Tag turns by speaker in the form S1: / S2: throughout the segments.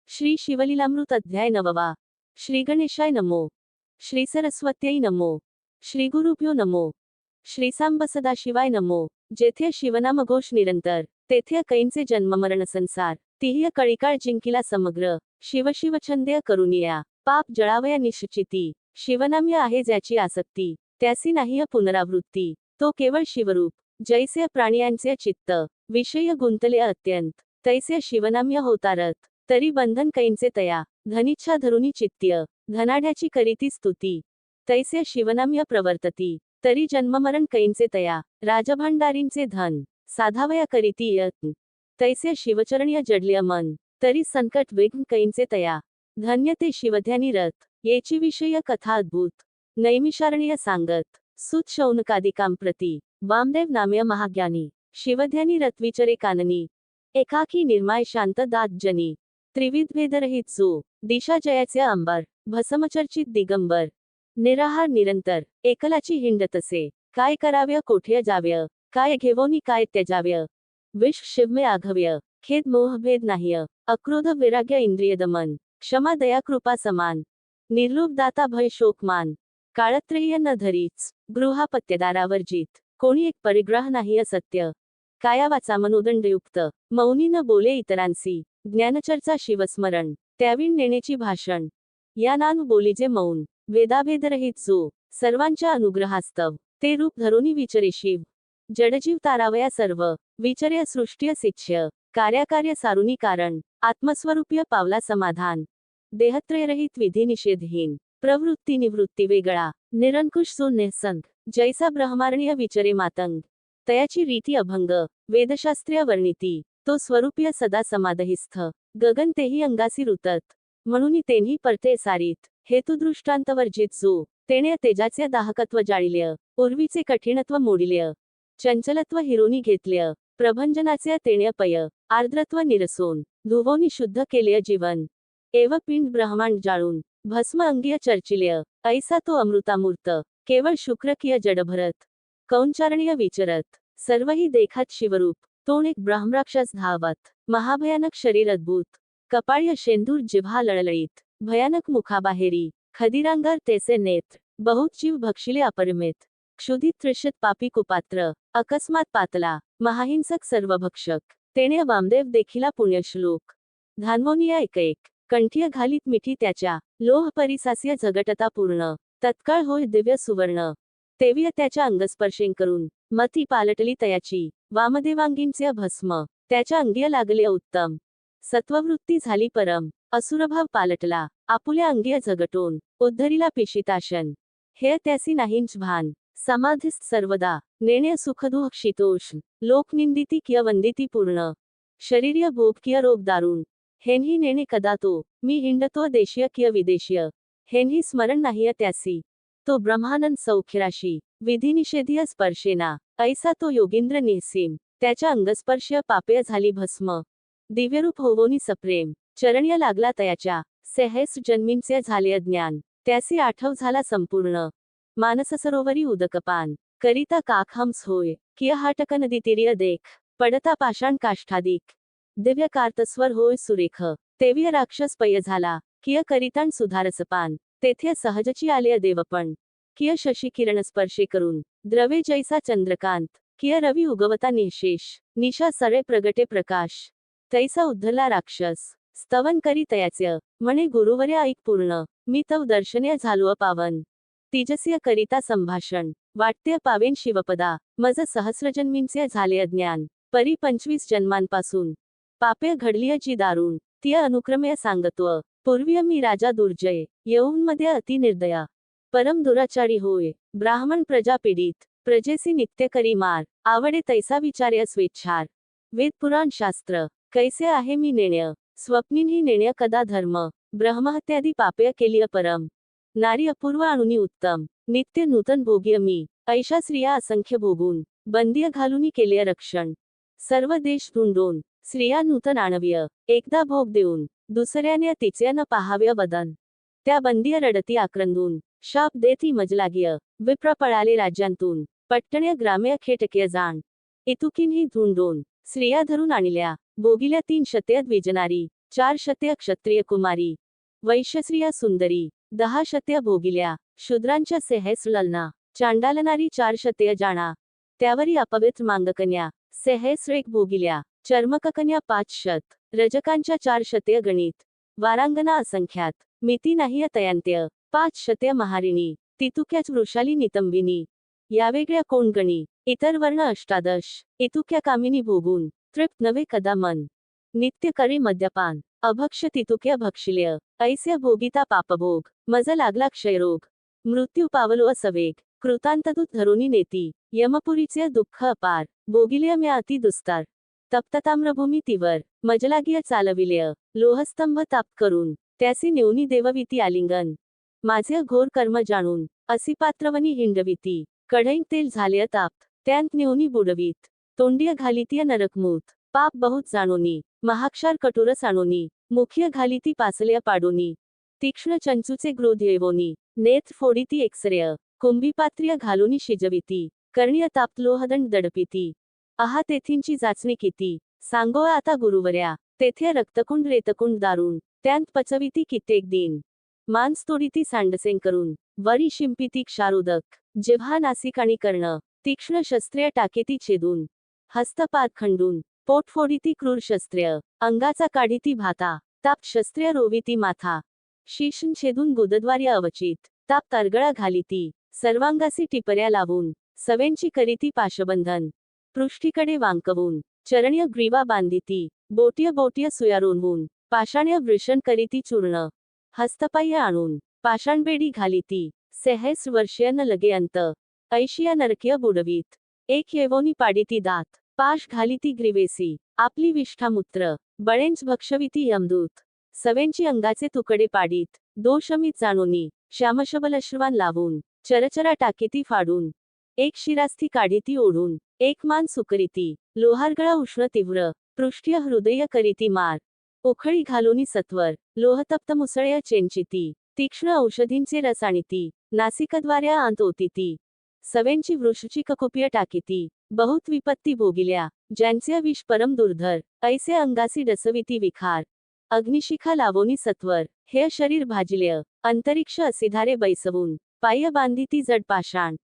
S1: श्री शिवलीलामृत अध्याय 9. श्री गणेशाय नमो. श्री सरस्वत्यै नमो. श्री गुरुभ्यो नमो. श्री सांब सदाशिवाय नमो. जेथे शिवनामघोष निरंतर, तेथे कैंचे जन्ममरण संसार. तिह्य कळीकाळ जिंकिला समग्र, शिव छंदेय करुनिया. पाप जळावया निश्चिती, शिवनाम्य आहे ज्याची आसक्ती. त्यासी नाहीय पुनरावृत्ती, तो केवळ शिवरूप. जैसे प्राणियांचे चित्त, विषय गुंतले अत्यंत. तैसे शिवनाम्य होतारत, तरी बंधन कैंचे तया. धनिच्छा धरुनी चित्त्य, धनाढ्याची करीती स्तुती. तैसे शिवनाम्य प्रवर्तती, तरी जन्ममरण कैंचे तया. राजभांडारींचे धन, साधावया करीती यत्न. तैसे शिवचरणीय जडलिय मन, तरी संकट विघ्न कैंचे तया. धन्य ते शिवध्यानी रत, येची विषय कथा अद्भुत. नैमिषारण्य सांगत, सुत शौनकादिकां प्रती. वामदेव नाम्य महाज्ञानी, शिवध्यानी रत विचरे काननी. एकाकी निर्माय शांत दात जनी, त्रिविध भेदरहित जो. दिशा जयाचे अंबर, भसमचर्चित दिगंबर. निराहार निरंतर, एकलाची हिंडतसे. काय कराव्य कोठे जाव्य, काय घेवोनी काय त्यजाव्य. विष शिवमे आघव्य, खेद मोह भेद नाह्य. अक्रोध वैराग्य इंद्रिय दमन, क्षमा दया कृपा समान. निर्लोभ दाता भय शोकमान, काळत्रय्य न धरीच. गृहापत्यदारावर जीत, कोणी एक परिग्रह नाहीय सत्य. काया वाचा मनोदंडयुक्त, मौनी न बोले इतरांसी. ज्ञानचर्चा शिवस्मरण, त्याविण नेण्याची भाषण. या नानु बोलीजे मौन, वेदाभेदरहित जो. सर्वांच्या अनुग्रहास्तव, ते रूप धरोनी विचरे शिव. जडजीव तारावया सर्व, विचर्य सृष्ट्य शिक्ष्य. कार्याकार्य सारुनी कारण, आत्मस्वरूपीय पावला समाधान. देहत्रयरहित विधी निषेधहीन, प्रवृत्ती निवृत्ती वेगळा. निरंकुश जो निःसंग, जैसा ब्रह्मारण्य विचरे मातंग. तयाची रीती अभंग, वेदशास्त्रीय वर्णिती. तो स्वरूपीय सदा समाधीस्थ, गगन तेही अंगासी रुतत. म्हणून तेन्ही परते सारीत, हेतु दृष्टांत वर्जित जो. तेणे तेजाचे दाहकत्व जाळिल्य, उर्वीचे कठीणत्व मोडिल्य. चंचलत्व हिरोनी घेतल्य, प्रभंजनाचे तेणे पय. आर्द्रत्व निरसोन, धुवोनी शुद्ध केल्य जीवन. एव पिंड ब्रह्मांड जाळून, भस्म अंगिय चर्चिल्य. ऐसा तो अमृतामूर्त, केवळ शुक्रकीय जडभरत. कौंचारणीय विचरत, सर्वही देखात शिवरूप. तोण एक ब्रह्मराक्षस धावत, महाभयानक शरीर अद्भुत. कपाळ्य शेंदूर जिव्हा लळलळीत, भयानक मुखाबाहेरी. खदिरांगार तेसे नेत्र, बहुत जीव भक्षिले अपरिमित. क्षुधित त्रिषित पापी कुपात्र, अकस्मात पातला. महाहिंसक सर्वभक्षक, तेणे वामदेव देखिला पुण्यश्लोक. धानवोनिया एक कंठीय घालीत मिठी त्याच्या. लोह परिसास्य झगटता पूर्ण, तत्काळ होय दिव्य सुवर्ण. तेव्य त्याच्या अंगस्पर्शें करून, मती पालटली तयाची. वामदेवांगींचे भस्म, त्याच्या अंगिय लागले उत्तम. सत्ववृत्ती झाली परम, असुरभाव पालटला. आपुल्या अंगिय झगटोन, उद्धरिला पिशिताशन. हे त्यासी नाहींच भान, समाधिस्थ सर्वदा. नेणे सुखदुःख शीतोष्ण, लोकनिंदिती किय वंदिती पूर्ण. शरीर्य भोग किय रोग दारुण, हेन्ही नेणे कदा तो. मी हिंडतो देशीय किय विदेशीय, हेन्ही स्मरण नाहीय त्यासी. तो ब्रह्मानंद सौख्यराशी, विधिनिषेधीय स्पर्शेना. ऐसा तो योगींद्र निःसीम, त्याच्या अंगस्पर्शय पापेय झाली भस्म. दिव्यरूप होवोनी सप्रेम, चरण्य लागला तयाच्या. सेहेस जन्मींचे झाले अज्ञान, त्यासी आठव झाला संपूर्ण. मानससरोवरी उदकपान, करिता काक हंस होय. किय हाटक नदीतीर्य देख, पडता पाषाण काष्ठादिक. दिव्य कार्तस्वर होय सुरेख, तेव्य राक्षस पय झाला. किय करिताण सुधारसपान, तेथे सहजची आलेय देवपण. किय शशी किरण स्पर्शे करून, द्रवे जैसा चंद्रकांत. किय रवी उगवता निशेष, निशा सरे प्रगटे प्रकाश. तैसा उद्धरला राक्षस, स्तवन करी तयाचे. म्हणे गुरुवर्या ऐक पूर्ण, मी तव दर्शनीय झालो पावन. तेजसीय करिता संभाषण, वाटते पावेन शिवपदा. मज सहस्रजन्मींचे झाले अज्ञान, परी 25 जन्मांपासून. पापे घडलीय जी दारुण, ती अनुक्रमेय सांगत्व. पूर्वीय मी राजा दुर्जय, येऊनमध्ये अति निर्दया. परम दुराचारी होय, ब्राह्मण प्रजा पीडित. प्रजेसी नित्य करी मार, आवडे तैसा विचार्य स्वेच्छार. वेद पुराण शास्त्र, कैसे आहे मी नेण्य. स्वप्निनही नेण्य कदा धर्म, ब्रह्महत्यादी पापय केलिय परम. नारी अपूर्व आणुनी उत्तम, नित्य नूतन भोग्य मी. ऐशा स्त्रिया असंख्य भोगून, बंदिय घालुनी केलिय रक्षण. सर्व देश धुंडून, स्त्रिया नूतन आणव्य. एकदा भोग देऊन, दुसऱ्याने तिचे न पाहाव्य वदन. त्या बंदिय रडती आक्रंदून, शाप देती मजलाग्य. विप्र पळाले राज्यांतून, पट्टण्य ग्राम्य खेटक्य जाण. इतुकीनही धुंडून, स्त्रिया धरून आणल्या. भोगिल्या 3 शतय द्विजनारी. 4 शतय क्षत्रिय कुमारी वैश्यश्रिया सुंदरी 10 शतय भोगिल्या शूद्रांच्या सेहेस ललना चांडालनारी 4 शतय जाणा त्यावरी अपवित्र मांगकन्या सेहेस एक भोगिल्या चर्मककन्या 5 शत रजकांच्या 4 शतय गणित वारांगना असंख्यात मिती नाही तयांत्य 5 शतय महारिणी तितुक्याच वृषाली नितंबिनी यावेगळ्या कोण गणी इतर वर्ण 18 इतुक्या कामिनी भोगून तृप्त नवे कदा मन नित्य करी मद्यपान अभक्ष तितुक्या भक्षिल्य ऐस्य भोगिता पापभोग मज लागला क्षयरोग मृत्यू पावलो असवेग कृतांतदूत धरुनी नेती यमपुरीचे दुःख अपार भोगिल्य म्या अति दुस्तार तप्तताम्रभूमी तीवर मजलागिय चालविल्य लोहस्तंभ ताप करून त्यासी नेवनी देववीती आलिंगन माझे घोर कर्म जाणून असी पात्रवनी हिंडविती कढईं तेल झाले ताप्त त्यांत नेवनी बुडवीत तोंडिय घालितीय नरकमूत पाप बहुत जाणोनी महाक्षार कटुर साणोनी मुख्य घालिती पासल्या पाडोनी तीक्ष्ण चंचूचे क्रोध येवोनी नेत्र फोडिती एक्सर्य कुंभीपात्र्य घालूनी शिजविती कर्णीय ताप्त लोहदंड दडपिती आहा तेथींची जाचणी किती सांगो आता गुरुवर्या तेथे रक्तकुंड रेतकुंड दारुण त्यांत पचविती कित्येक दिन मांस तोडीती सांडसें करून वरी शिंपिती क्षारोदक जिव्हा नासिक आणि कर्ण तीक्ष्ण शस्त्रे टाकेती छेदून हस्तपाद खंडून पोट फोडीती क्रूर शस्त्र्य अंगाचा काढीती भाता ताप शस्त्र्य रोविती माथा शीशन छेदून गुदद्वार्य अवचित ताप तरगळा घालिती सर्वांगासी टिपर्या लावून सवेंची करीती पाशबंधन पृष्ठीकडे वांकवून चरणीय ग्रीवा बांधिती बोटीय सुया रोवून पाषाण्य वृषण करीती चूर्ण हस्तपाय्य आणून पाषाणबेडी घालिती सेहेस वर्षीय न लगे अंत ऐशिया नरकीय बुडवीत एक येवोनी पाडिती दात पाश घालिती ग्रीवेसी आपली विष्ठामूत्र बळेंच भक्षविती यमदूत सवेंची अंगाचे तुकडे पाडीत दोषमित जाणोनी श्यामशबलश्रवान लावून चरचरा टाकेती फाडून एक शिरास्थी काढीती ओढून एक मान सुकरीती लोहारगळा उष्ण तीव्र पृष्ठीय हृदय करीती मार उखळी घालूनी सत्वर लोहतप्त मुसळ्या चेंचिती तीक्ष्ण औषधींचे रस आणीती नासिकद्वार्या आंत ओतीती सवेंची वृषची ककुपिय टाकीती बहुत विपत्ती भोगिल्या ज्यांचे विष परम दुर्धर ऐसे अंगासी डसविती विखार अग्निशिखा लावोनी सत्वर हे शरीर भाजिल्य अंतरिक्ष असिधारे बैसवून पाय बांधिती जड पाषाण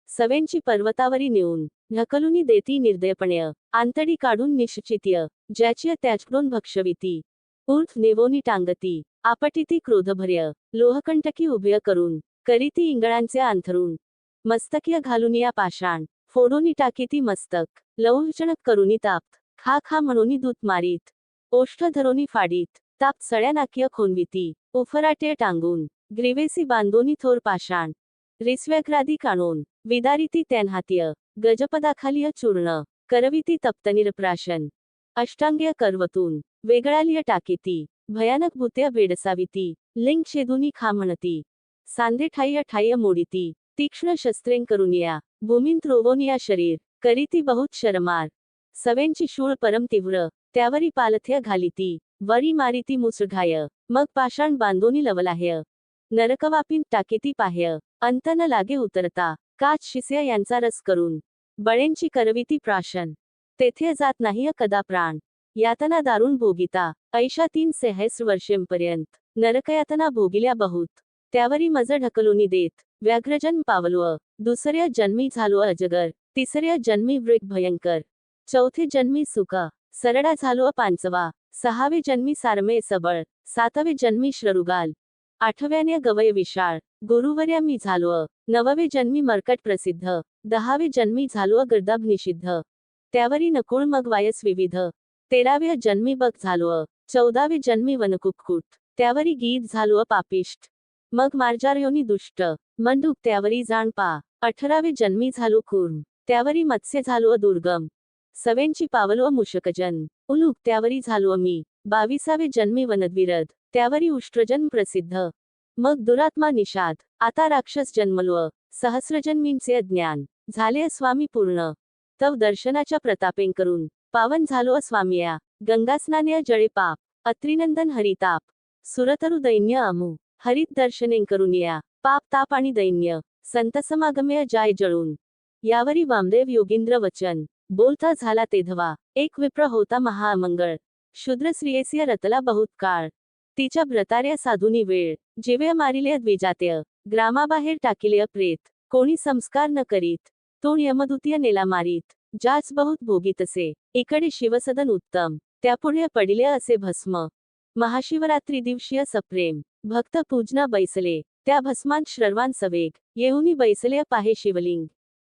S1: सवेंची पर्वतावरी नेऊन ढकलुनी देती निर्दयपण्य आंतडी काढून निश्चित्य ज्याची त्याचकडून भक्षविती ऊर्ध्व नेवोनी टांगती आपटिती क्रोधभर्य लोहकंटकी उभय करून करीती इंगळांचे अंथरून मस्तकीय घालून या पाषाण फोडोनी टाकीती मस्तक लौहचणक करुनी ताप्त खा खा म्हणूनी दूत मारीत ओष्ठ धरोनी फाडीत ताप सळ्या नाकीय खोनविती उफराटे टांगून ग्रीवेसी बांधोनी थोर पाषाण रिस्व्याग्रादी काणोन विदारिती त्यांहातीय गजपदाखालीय चूर्ण करविती तप्तनिरप्राशन अष्टांगीय करवतून वेगळालिय टाकीती भयानक भूत्य बेडसाविती लिंग छेदुनी खा म्हणती सांधे ठाय्य मोडीती तीक्ष्ण शस्त्रें करुनिया भूमीन त्रोवोनिया शरीर करीती बहुत शरमार सवेंची शूळ परम तीव्र त्यावरी पालथ्य घालिती वरी मारिती मुसळघाय मग पाषाण बांधोनी लवलाह्य नरकवापीन टाकीती पाह्य अंत न लागे उतरता काच शिस्या यांचा रस करून बळेंची करविती प्राशन तेथे जात नाही कदा प्राण यातना दारुण भोगिता ऐशा 3 सेहेस वर्षेंपर्यंत नरकयातना भोगिल्या बहुत त्यावरी मज ढकलुनी देत व्याघ्रजन्म पावलो दुसऱ्या जन्मी झालो अजगर तिसऱ्या जन्मी वृक भयंकर चौथे जन्मी सुख सरडा झालो पांचवा 6वे जन्मी सारमे सबळ 7वे जन्मी श्ररुगाल 8व्याने गवय विशाळ गुरुवर्या मी झालो 9वे जन्मी मर्कट प्रसिद्ध 10वे जन्मी झालो गर्दाभ निषिद्ध त्यावरी नकुळ मग वायस विविध 13व्या जन्मी बग झालो 14वे जन्मी वनकुक्कुट त्यावरी गीत झालो पापिष्ट मग मार्जारयोनी दुष्ट मंडूक त्यावरी जाणपा 18वे जन्मी झालो कूर्म त्यावरी मत्स्य झालो दुर्गम सवेंची पावलो मुशकजन उलूक त्यावरी झालो मी 22वे जन्मी वनद्विरद त्यावरी उष्ट्रजन्म प्रसिद्ध मग दुरात्मा निषाद आता राक्षस जन्मलो सहस्रजन्मींचे अज्ञान झाले स्वामी पूर्ण तव दर्शनाच्या प्रतापें करून पावन झालो स्वामिया गंगास्नाने जळे पाप अत्रिनंदन हरिताप सुरतरु दैन्य अमू हरित दर्शनें करुनिया पाप ताप आणि दैन्य संत समागमय जाय जळून यावरी वामदेव योगींद्र वचन बोलता झाला तेधवा एक विप्र होता महाअमंगळ शूद्र स्त्रियेसिय रतला बहुत काळ तिच्या व्रतार्या साधुनी वेळ जिवे मारिले द्विजात्य ग्रामाबाहेर टाकिले प्रेत कोणी संस्कार न करीत तो यमदूतीय नेला मारीत जाच बहुत भोगीतसे इकडे शिवसदन उत्तम त्यापुढे पडिले असे भस्म महाशिवरात्री दिवशीय सप्रेम भक्त पूजना बैसले त्या भस्मांत श्रवान सवेग येऊनी बैसले पाहे शिवलिंग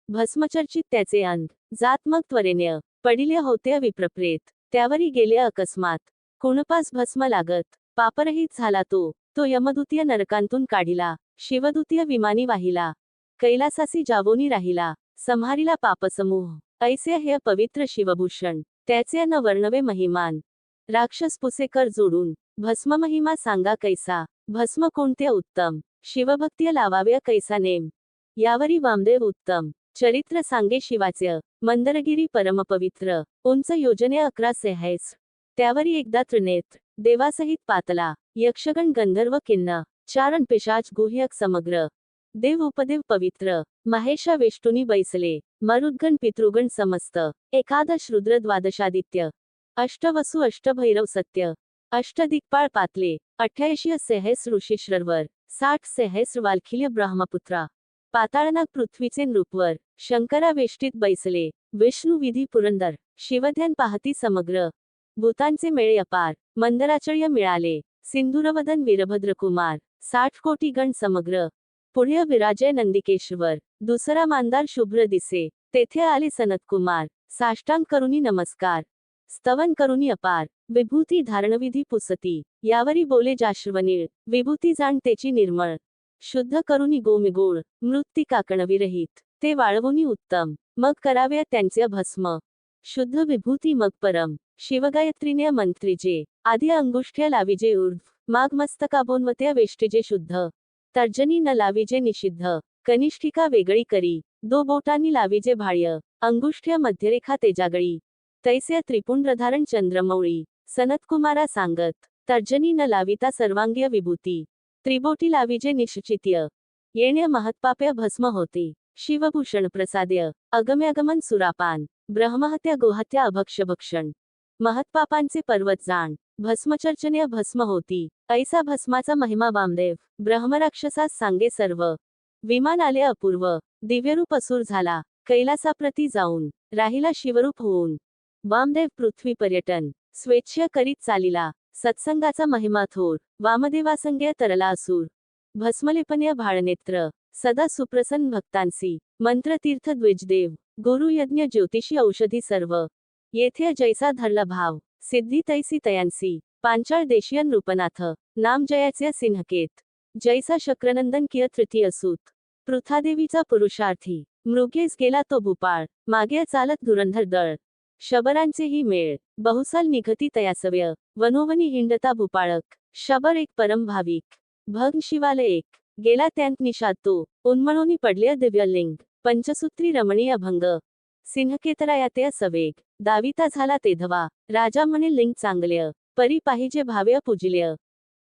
S1: भस्मचर्चित त्याचे अंग जात मग त्वरेन्य पडिले होते विप्रप्रेत त्यावरी गेले अकस्मात कुणपास भस्म लागत पापरहित झाला तो यमदूतीय नरकांतून काढिला शिवदूतीय विमानी वाहिला कैलासासी जावोनी राहिला संहारिला पापसमूह ऐसे हे पवित्र शिवभूषण त्याचे न वर्णवे महिमान राक्षस पुसेकर जोडून भस्म महिमा सांगा कैसा भस्म कोणते उत्तम शिवभक्तीय लावाव्या कैसा नेम यावरी वामदेव उत्तम चरित्र सांगे शिवाचे मंदरगिरी परमपवित्र उंच योजने 11 सेहेस त्यावरी एकदा त्रिनेत्र देवासहित पातला यक्षगण गंधर्व किन्न चारण पिशाच गुह्यक समग्र देव उपदेव पवित्र महेशा वेष्टुनी बैसले मरुद्गण पितृगण समस्त एकादश रुद्र द्वादशादित्य अष्टवसु अष्टभैरव सत्य अष्टदिक्पाळ पातले 88 सेहेस ऋषीश्रवर 60 सेहेस वाल्खिल्य ब्रह्मपुत्रा पाताळनाग पृथ्वीचे नृपवर शंकरा वेष्टीत बैसले विष्णू विधी पुरंदर शिवध्यान पाहती समग्र भूतांचे मेळे अपार मंदराचर्य मिळाले सिंधुरवदन वीरभद्र कुमार 60 कोटी गण समग्र पुढे विराजय नंदिकेश्वर दुसरा मानदार शुभ्र दिसे तेथे आले सनतकुमार साष्टांग करुनी नमस्कार स्तवन करुनी अपार विभूती धारणविधी पुसती यावरी बोले जाश्वनीळ विभूती जाण तेची निर्मळ शुद्ध करुनी गोमिगोळ मृत्तिका कणविरहित ते वाळवुनी उत्तम मग करावे त्यांचे भस्म शुद्ध विभूती मग परम शिवगायत्रीने मंत्रीजे आधी अंगुष्ठ्या लाविजे ऊर्ध्व माग मस्तकाभोन्वत्या वेष्टीजे शुद्ध तर्जनी न लाविजे निषिद्ध कनिष्ठिका वेगळी करी दो बोटांनी लाविजे भाळ्य अंगुष्ठ्या मध्यरेखा तेजागळी तैसे त्रिपुंड्रधारण चंद्रमौळी सनतकुमारा सांगत तर्जनी न लाविता सर्वांगीय विभूती त्रिबोटी लाविजे निश्चित्य येण्य महत्पाप्य भस्म होते शिवभूषण प्रसाद्य अगम्यागमन सुरापान ब्रह्महत्या गोहत्या अभक्षभक्षण महत्पापांचे पर्वत जाण भस्मचर्चन्य भस्म होती ऐसा भस्माचा महिमा वामदेव ब्रह्मराक्षसास सांगे सर्व विमान आले अपूर्व दिव्यरूप असुर झाला कैलासाप्रती जाऊन राहिला शिवरूप होऊन वामदेव पृथ्वी पर्यटन स्वेच्छा करीत चालिला सत्संगाचा महिमा थोर वामदेवासंग्य तरला असुर भस्मलेपन्य भाळनेत्र सदा सुप्रसन्न भक्तांसी मंत्रतीर्थ द्विजदेव गुरु यज्ञ ज्योतिषी औषधी सर्व येथे जैसा धरला भाव सिद्धी तैसी तयांसी पांचाळ देशीय नृपनाथ नाम जयाचे सिंहकेत जैसा शक्रनंदन किय तृतीय सूत पृथादेवीचा पुरुषार्थी मृगेस गेला तो भूपाळ मागे चालत धुरंधर दळ शबरांचेही मेळ बहुसाल निघती तयासव्य वनोवनी हिंडता भूपाळक शबर एक परम भाविक भग शिवाल एक गेला त्यांत निषाद तो उन्मळोनी पडले दिव्यलिंग पंचसूत्री रमणीय भंग सिंहकेतरायाते सवेग दाविता झाला तेधवा राजा म्हणे लिंग चांगल्य परी पाहिजे भाव्य पूजिल्य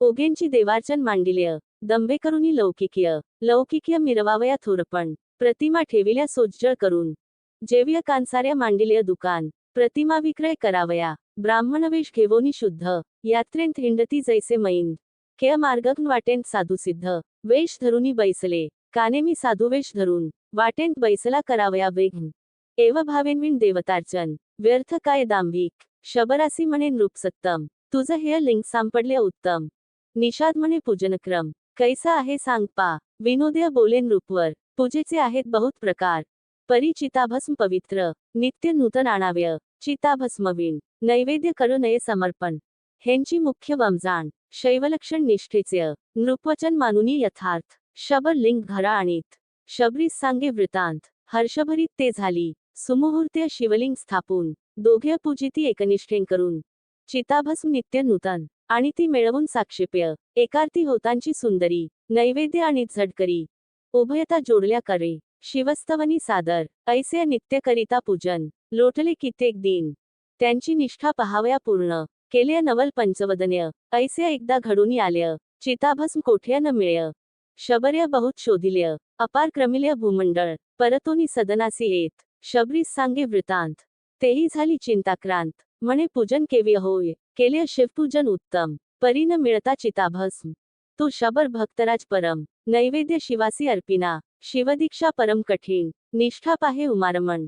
S1: ओगेंची देवार्चन मांडिल्य दंभे करुनी लौकिकीय मिरवावया थोरपण प्रतिमा ठेविल्या सोज्जळ करून जेव्य कांसाऱ्या मांडिल्य दुकान प्रतिमा विक्रय करावया ब्राह्मणवेश घेवोनी शुद्ध यात्रेंत हिंडती जैसे मैंद केय मार्गन वाटेंत साधू सिद्ध वेश धरुनी बैसले कानेमी साधुवेश धरून वाटेंत बैसला करावया विघ्न एव भावेनविण देवतार्चन व्यर्थ काय दांभिक शबरासी म्हणे नृपसत्तम तुझ हे लिंग सांपडले उत्तम निषाद म्हणे पूजनक्रम कैसा आहे सांग पा विनोदय बोले नृपवर पूजेचे आहेत बहुत प्रकार परी चिताभस्म पवित्र नित्य नूतन आणाव्य चिताभस्मवीण नैवेद्य करू नये समर्पण हेंची मुख्य वमजाण शैवलक्षण निष्ठेचे नृपवचन मानुनी यथार्थ शबर लिंग घरा आणीत शबरीस सांगे वृतांत हर्षभरीत ते झाली सुमुहूर्त्य शिवलिंग स्थापून दोघे पूजिती एकनिष्ठें करून चिताभस्म नित्य नूतन आणि ती मिळवून साक्षेप्य एकार्ती होतांची सुंदरी नैवेद्य आणि झडकरी उभयता जोडल्या करे शिवस्तवनी सादर ऐसे नित्य करिता पूजन लोटले कित्येक दिन त्यांची निष्ठा पहावया पूर्ण केले नवल पंचवदन्य ऐसे एकदा घडूनी आल्य चिताभस्म कोठ्या न मिळय शबर्य बहुत शोधिल्य अपार क्रमिल्य भूमंडळ परतोनी सदनासी येत शबरीस सांगे वृतांत तेही झाली चिंताक्रांत म्हणे पूजन केव्य होय केले शिवपूजन उत्तम, परी न मिळता चिताभस्म, तो शबर भक्तराज परम, नैवेद्य शिवासी अर्पिना, शिवदीक्षा परम कठीण, निष्ठा पाहे उमारमण,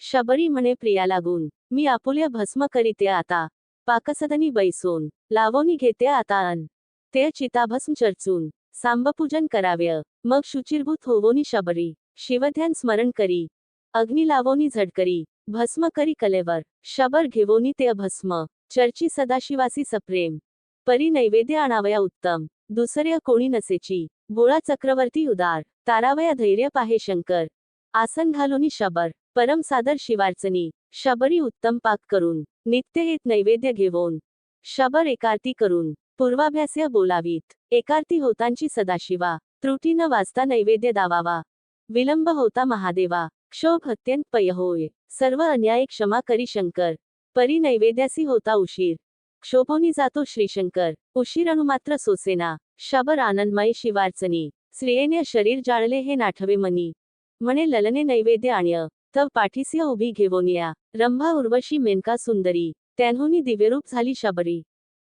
S1: शबरी म्हणे प्रिया लागून, मी आपुल्या भस्म करीते आता, पाकसदनी बैसोन, लावोनी घेते आता अन, ते चिताभस्म चर्चून, सांबपूजन कराव्य, मग शुचिरभूत होवोनी शबरी, शिवध्यान स्मरण करी, अग्नी लावोनी झडकरी, भस्म करी कलेवर, शबर घेवोनी ते अभस्म, चर्ची सदाशिवासी सप्रेम, परी नैवेद्य आणावया उत्तम, दुसरे कोणी नसेची, भोळा चक्रवर्ती उदार, तारावया धैर्य पाहे शंकर, आसन घालोनी शबर, परम सादर शिवार्चनी, शबरी उत्तम पाक करून, नित्य हेत नैवेद्य घेवोन, शबर एकार्ती करून, पूर्वाभ्यास्य बोलावीत, एकार्ती होतांची सदाशिवा, त्रुटी न वाचता नैवेद्य दावावा, विलंब होता महादेवा, क्षोभ अत्यंत पय होय, सर्व अन्याय क्षमा करी शंकर, परी नैवेद्यासी होता उशीर, क्षोभोनी जातो श्रीशंकर, उशीर अणुमात्र सोसेना, शबर आनंदमय शिवार्चनी, स्त्रियेने शरीर जाळले हे नाठवे मनी, म्हणे ललने नैवेद्य आण्य, तव पाठीस्य उभी घेवोनिया, रंभा उर्वशी मेनका सुंदरी, त्यांहुनी दिव्यरूप झाली शबरी,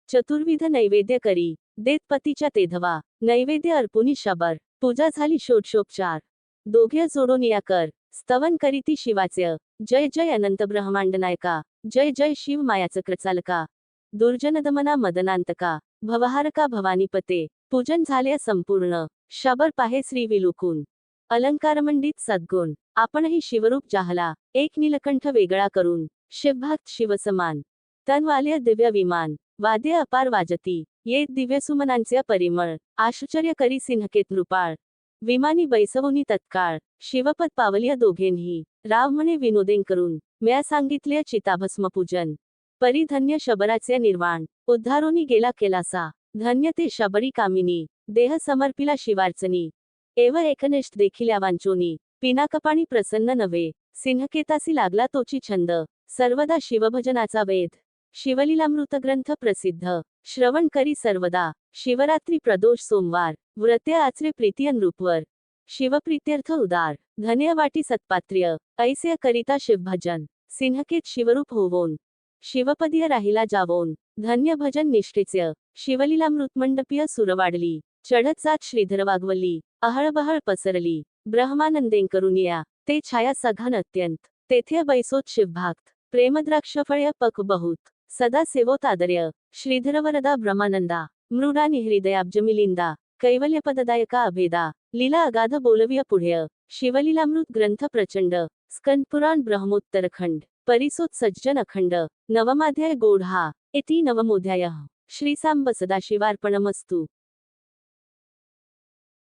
S1: चतुर्विध नैवेद्य करी, देत पतीच्या तेधवा, नैवेद्य अर्पुनी शबर, पूजा झाली षोडशोपचार, दोघे जोडोनिया कर, स्तवन करीती शिवाचे, जय जय अनंत ब्रह्मांड नायका, जय जय शिव मायाचक्रचालका, दुर्जनदमना मदनांतका, भवहारका भवानीपते, पूजन झाले संपूर्ण, शबर पाहे श्री विलुकून, अलंकारमंडित सद्गुण, आपणही शिवरूप जाहला, एक नीलकंठ वेगळा करून, शिवभक्त शिवसमान, तनवाल्य दिव्य विमान, वाद्य अपार वाजती, येत दिव्यसुमनांचे परिमळ, आश्चर्य करी सिंहकेत नृपाळ, विमानी बैसवोनी तत्काळ, शिवपद पावलिया दोघेंही, राव म्हणे विनोदेन करून, म्या सांगितले चिताभस्म पूजन, परी धन्य शबराचे निर्वाण, उद्धारोनी गेला केलासा, धन्य ते शबरी कामिनी, देह समर्पिला शिवार्चनी, एव एकनिष्ठ देखिल्या वांचोनी, पिनाकपाणी प्रसन्न नव्हे, सिंहकेतासी लागला तोची छंद, सर्वदा शिवभजनाचा वेद, शिवलीलामृत ग्रंथ प्रसिद्ध, श्रवण करी सर्वदा, शिवरात्री प्रदोष सोमवार, व्रते आचरे प्रीतिय नृपवर, शिवप्रीत्यर्थ उदार, धन्य वाटी सत्पात्र्य, ऐसे करिता शिवभजन, सिंहकेत शिवरूप होवोन, शिवपदीय राहिला जावोन, धन्य भजन निष्ठेच्य, शिवलीलामृतमंडपीय सुरवाडली, चढत जात श्रीधर वाग्वल्ली, अहळबहळ पसरली, ब्रह्मानंदेन करुनिया, ते छाया सघन अत्यंत, तेथे बैसोत शिवभक्त, प्रेमद्राक्षफळ्य पक बहुत, सदा सेवोत आदर्य, श्रीधर वरदा ब्रह्मानंदा, मृडा निहृदयाब्ज मिलिंदा, कैवल्यपददायका अभेदा, लीला अगाध बोलविय पुढ्य, शिवलीलामृत ग्रंथ प्रचंड, स्कंदपुराण ब्रह्मोत्तरखंड, परिसोत सज्जन अखंड, नवमाध्याय गोढा, इति नवमोध्यायः, श्रीसांब सदाशिवार्पणमस्तु।